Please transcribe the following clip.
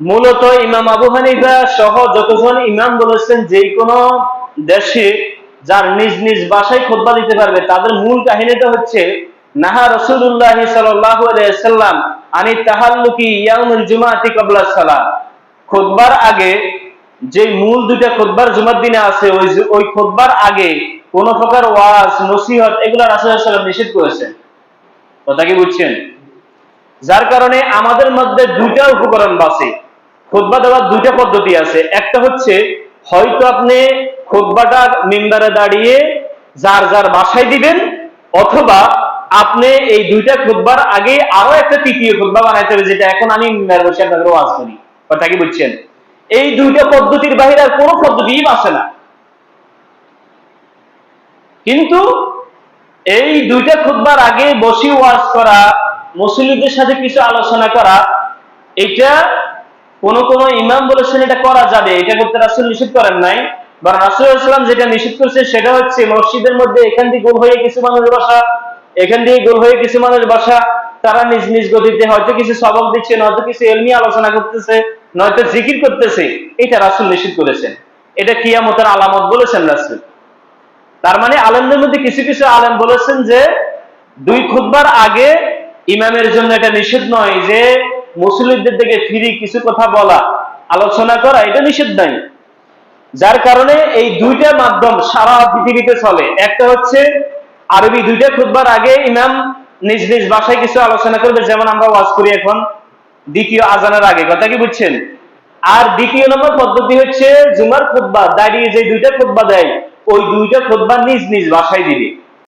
মূলত ইমাম আবু হানিফা সহ যতজন ইমাম বলেছেন যে কোনো দেশে যার নিজ নিজ ভাষায় খুতবা দিতে পারবে, তাদের মূল কাহিনীটা হচ্ছে নাহা রাসূলুল্লাহ সাল্লাল্লাহু আলাইহি ওয়াসাল্লাম আনি তাহাল্লুকি ইয়াউমুল জুমআতি ক্বাবলা সালাত। খুতবার আগে যে মূল দুইটা খুতবার জুমার দিনে আছে, ওই খুতবার আগে কোন প্রকার ওয়াজ নসিহত এগুলো রাসূল সাল্লাল্লাহু আলাইহি ওয়াসাল্লাম নিষেধ করেছেন। কথা কি বুঝছেন? যার কারণে আমাদের মধ্যে দুইটা উপকরণ বাঁচে। খুতবা দেওয়ার দুইটা পদ্ধতি আছে। একটা হচ্ছে হয়তো আপনি খুতবাটা মিম্বারে দাঁড়িয়ে যার যার বাসায় দিবেন, অথবা আপনি এই দুইটা খুতবার আগে আরো একটা তৃতীয় খুতবা বানাইতে হবে, যেটা এখন আমি মিম্বারে বসে আপনাদের ওয়াজ করি। কথা কি বুঝছেন? এই দুইটা পদ্ধতির বাহিরে আর কোনো পদ্ধতিই বাঁচে না। কিন্তু এই দুইটা খুতবার আগে বসে ওয়াজ করা, মুসল্লিদের সাথে কিছু আলোচনা করা, এটা কোন কোন ইমাম বলেছেন এটা করা যাবে, এটা করতে রাসূল নিষেধ করেন নাই। বা রাসূল সাল্লাল্লাহু আলাইহি ওয়াসাল্লাম যেটা নিষেধ করেছে সেটা হচ্ছে মসজিদের মধ্যে এখান দিয়ে গোল হয়ে কিছু মানুষ বসা, এখান দিয়ে গোল হয়ে কিছু মানুষ বসা, তারা নিজ নিজ গতিতে হয়তো কিছু সবক দিচ্ছে, নয়তো কিছু ইলমি আলোচনা করতেছে, নয়তো জিকির করতেছে। এটা রাসূল নিষেধ করেছেন। এটা কিয়ামতের আলামত বলেছেন রাসূল। তার মানে আলেমদের মধ্যে কিছু কিছু আলেম বলেছেন যে দুই খুতবার আগে ইমামের জন্য এটা নিষেধ নয়, যে মুসল্লিদের দিকে ফিরে কিছু কথা বলা, আলোচনা করা, এটা নিষেধ নাই। যার কারণে এই দুইটা মাধ্যম সারা পৃথিবীতে চলে। একটা হচ্ছে আরবি দুইটা খুতবার আগে ইমাম নিজ নিজ ভাষায় কিছু আলোচনা করবে, যেমন আমরা ওয়াজ করি এখন দ্বিতীয় আজানের আগে। কথা কি বুঝছেন? আর দ্বিতীয় নম্বর পদ্ধতি হচ্ছে জুমার খুতবা দাঁড়িয়ে যে দুইটা খুতবা দেয়, ওই দুইটা খুতবা নিজ নিজ ভাষায় দিবে।